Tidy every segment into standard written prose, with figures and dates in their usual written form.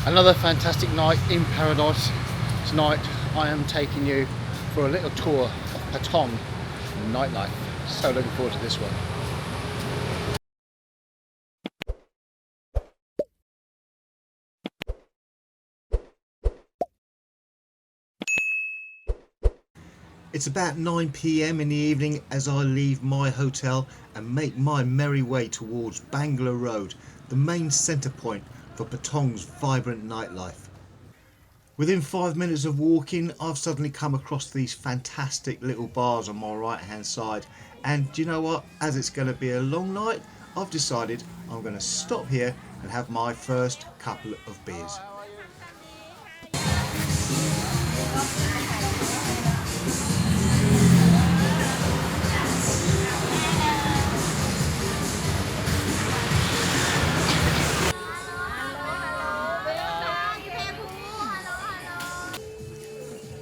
Another fantastic night in paradise. Tonight I am taking you for a little tour of Patong nightlife. So looking forward to this one. It's about 9 p.m. in the evening as I leave my hotel and make my merry way towards Bangla Road, the main centre point for Patong's vibrant nightlife. Within 5 minutes of walking, I've suddenly come across these fantastic little bars on my right hand side, and do you know what, as it's going to be a long night, I've decided I'm going to stop here and have my first couple of beers.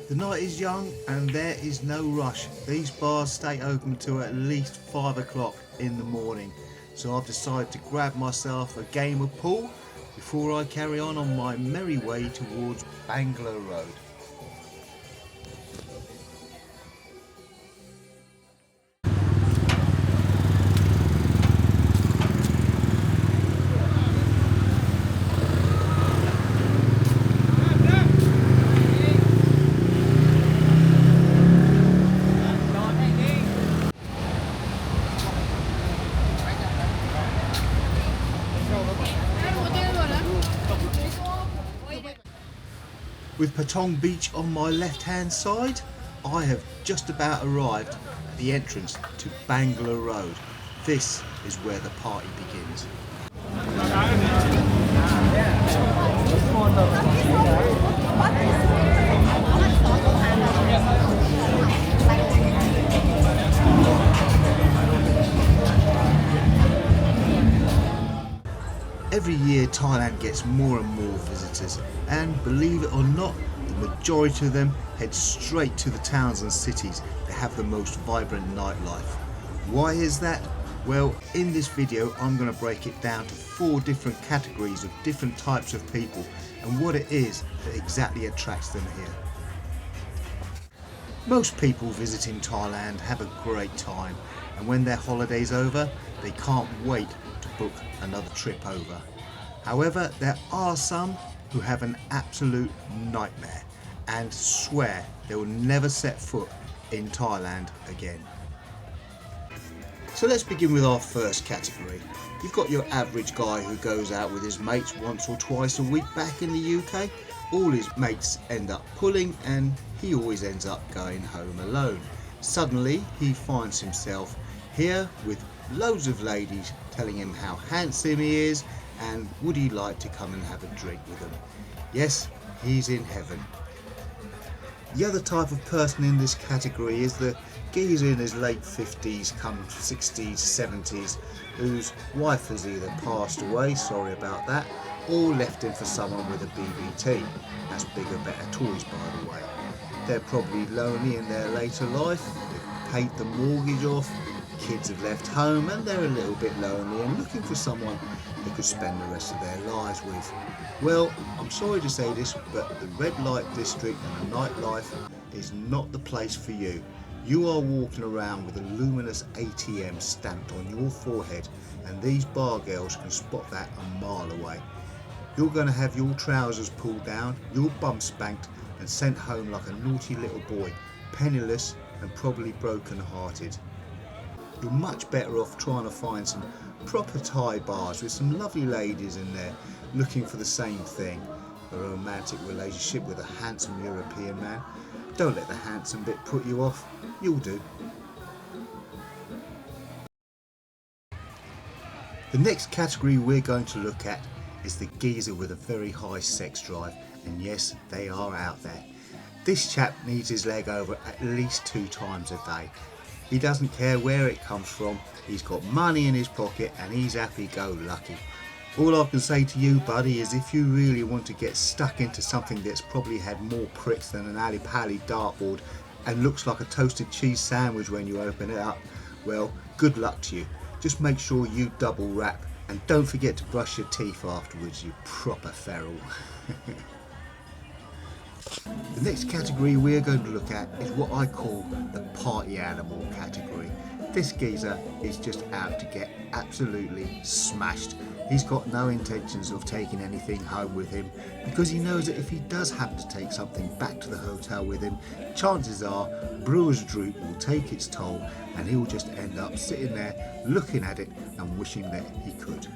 The night is young and there is no rush. These bars stay open till at least 5 o'clock in the morning. So I've decided to grab myself a game of pool before I carry on my merry way towards Bangla Road. With Patong Beach on my left hand side, I have just about arrived at the entrance to Bangla Road. This is where the party begins. Every year Thailand gets more and more visitors, and believe it or not, the majority of them head straight to the towns and cities that have the most vibrant nightlife. Why is that? Well, in this video I'm going to break it down to 4 different categories of different types of people and what it is that exactly attracts them here. Most people visiting Thailand have a great time, and when their holiday's over they can't wait to book another trip over. However, there are some who have an absolute nightmare and swear they will never set foot in Thailand again. So let's begin with our first category. You've got your average guy who goes out with his mates once or twice a week back in the UK. All his mates end up pulling and he always ends up going home alone. Suddenly he finds himself here with loads of ladies telling him how handsome he is and would he like to come and have a drink with them. Yes, he's in heaven. The other type of person in this category is the geezer in his late 50s, come 60s, 70s, whose wife has either passed away, sorry about that, or left him for someone with a BBT. That's bigger, better toys, by the way. They're probably lonely in their later life, they've paid the mortgage off, kids have left home and they're a little bit lonely and looking for someone they could spend the rest of their lives with. Well, I'm sorry to say this, but the red light district and the nightlife is not the place for you. You are walking around with a luminous ATM stamped on your forehead, and these bar girls can spot that a mile away. You're going to have your trousers pulled down, your bum spanked and sent home like a naughty little boy, penniless and probably broken hearted. You're much better off trying to find some proper Thai bars with some lovely ladies in there looking for the same thing, a romantic relationship with a handsome European man. Don't let the handsome bit put you off, you'll do. The next category we're going to look at is the geezer with a very high sex drive, and yes, they are out there. This chap needs his leg over at least 2 times a day. He doesn't care where it comes from, he's got money in his pocket and he's happy-go-lucky. All I can say to you, buddy, is if you really want to get stuck into something that's probably had more pricks than an Ali Pali dartboard and looks like a toasted cheese sandwich when you open it up, well, good luck to you. Just make sure you double wrap And don't forget to brush your teeth afterwards, you proper feral. The next category we're going to look at is what I call the party animal category. This geezer is just out to get absolutely smashed. He's got no intentions of taking anything home with him because he knows that if he does happen to take something back to the hotel with him, chances are Brewer's Droop will take its toll and he'll just end up sitting there looking at it and wishing that he could.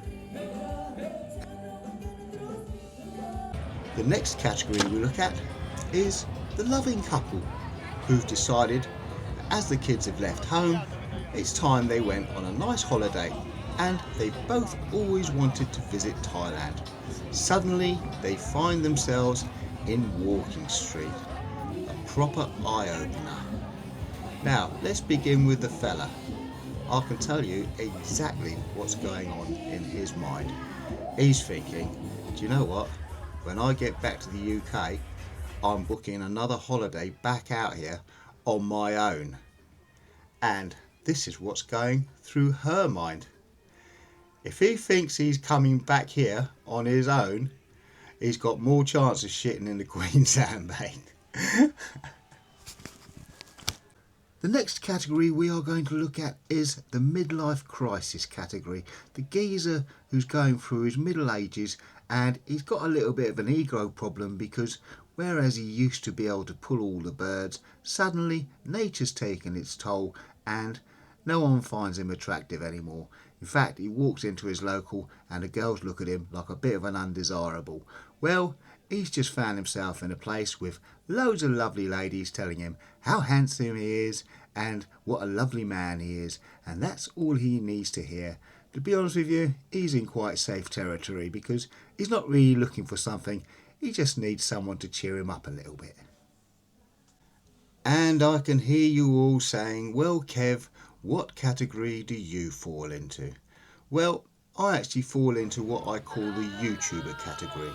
The next category we look at is the loving couple who've decided that as the kids have left home, it's time they went on a nice holiday, and they both always wanted to visit Thailand. Suddenly they find themselves in Walking Street, a proper eye-opener. Now let's begin with the fella. I can tell you exactly what's going on in his mind. He's thinking, do you know what? When I get back to the UK, I'm booking another holiday back out here on my own. And this is what's going through her mind. If he thinks he's coming back here on his own, he's got more chance of shitting in the Queen's handbag. The next category we are going to look at is the midlife crisis category. The geezer who's going through his middle ages and he's got a little bit of an ego problem because whereas he used to be able to pull all the birds, suddenly nature's taken its toll and no one finds him attractive anymore. In fact, he walks into his local and the girls look at him like a bit of an undesirable. Well, he's just found himself in a place with loads of lovely ladies telling him how handsome he is and what a lovely man he is, and that's all he needs to hear. To be honest with you, he's in quite safe territory because he's not really looking for something, he just needs someone to cheer him up a little bit. And I can hear you all saying, well Kev, what category do you fall into? Well, I actually fall into what I call the YouTuber category.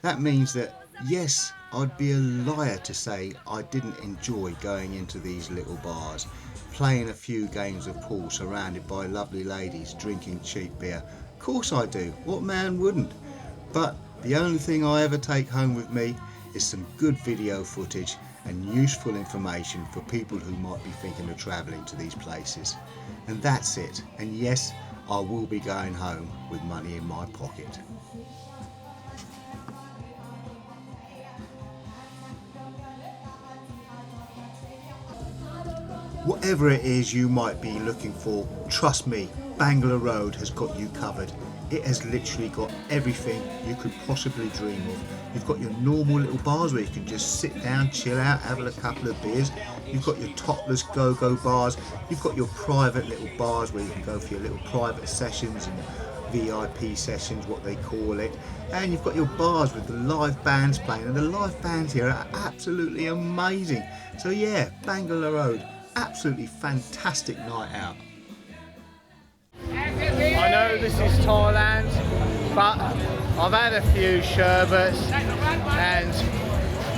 That means that, yes, I'd be a liar to say I didn't enjoy going into these little bars, playing a few games of pool surrounded by lovely ladies drinking cheap beer. Of course I do, what man wouldn't? But the only thing I ever take home with me is some good video footage and useful information for people who might be thinking of travelling to these places. And that's it. And yes, I will be going home with money in my pocket. Whatever it is you might be looking for, trust me, Bangla Road has got you covered. It has literally got everything you could possibly dream of. You've got your normal little bars where you can just sit down, chill out, have a couple of beers. You've got your topless go-go bars. You've got your private little bars where you can go for your little private sessions and VIP sessions, what they call it. And you've got your bars with the live bands playing, and the live bands here are absolutely amazing. So yeah, Bangla Road, absolutely fantastic night out. I know this is Thailand, but I've had a few sherbets and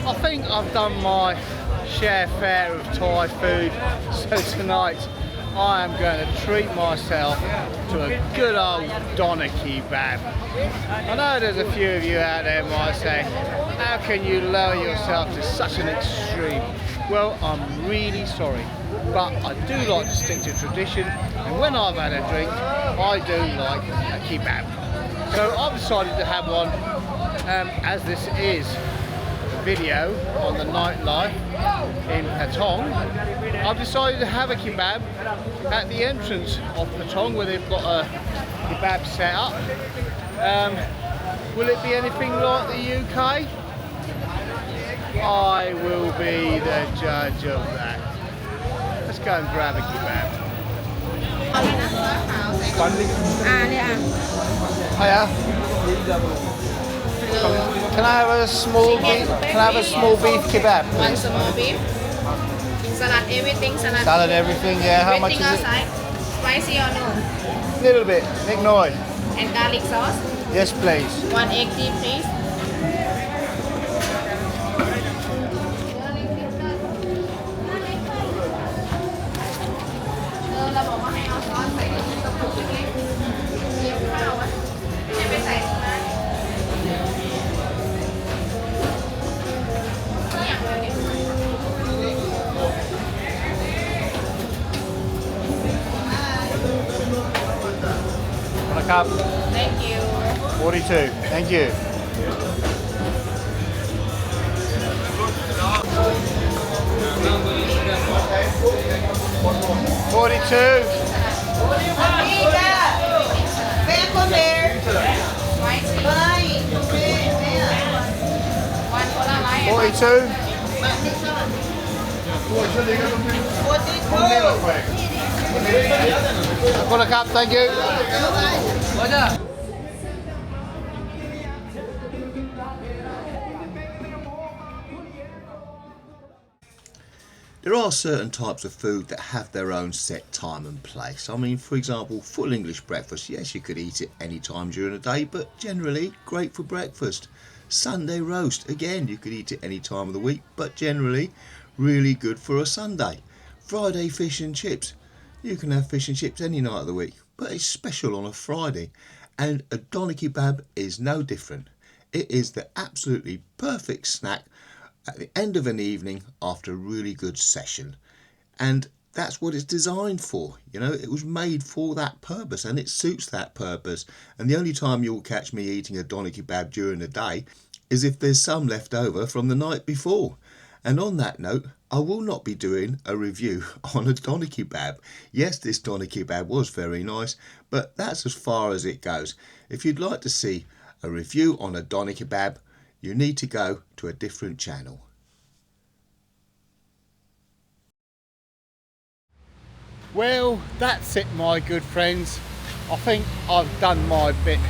I think I've done my share fare of Thai food. So tonight I am going to treat myself to a good old doner kebab. I know there's a few of you out there might say, how can you lower yourself to such an extreme? Well, I'm really sorry, but I do like to stick to tradition, and when I've had a drink, I do like a kebab. So I've decided to have one, as this is a video on the nightlife in Patong. I've decided to have a kebab at the entrance of Patong where they've got a kebab set up. Will it be anything like the UK? I will be the judge of that. Let's go and grab a kebab. Hiya. Can I have a small beef? Can I have a small beef kebab, please? One small beef. Salad, everything. Salad, everything. Yeah. How much is it? Spicy or no? Little bit. Ignore it. And garlic sauce. Yes, please. 1 egg tea, please. cup. Thank you. 42. Thank you. $42. Spicy. One cola light. 42. I've got a cup, thank you. There are certain types of food that have their own set time and place. I mean, for example, full English breakfast. Yes, you could eat it any time during the day, but generally great for breakfast. Sunday roast. Again, you could eat it any time of the week, but generally really good for a Sunday. Friday fish and chips. You can have fish and chips any night of the week, but it's special on a Friday. And a doner kebab is no different. It is the absolutely perfect snack at the end of an evening after a really good session. And that's what it's designed for. You know, it was made for that purpose and it suits that purpose. And the only time you'll catch me eating a doner kebab during the day is if there's some left over from the night before. And on that note, I will not be doing a review on a doner kebab. Yes, this doner kebab was very nice, but that's as far as it goes. If you'd like to see a review on a doner kebab, you need to go to a different channel. Well, that's it, my good friends. I think I've done my bit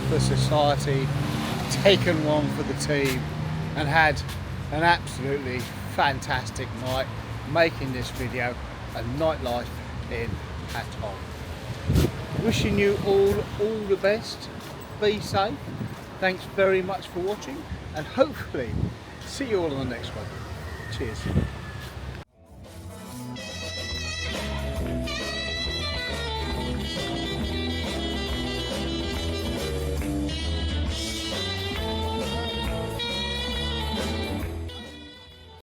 for society, taken one for the team, and had an absolutely fantastic night making this video, a nightlife in Patong. Wishing you all the best. Be safe. Thanks very much for watching, and hopefully see you all on the next one. Cheers.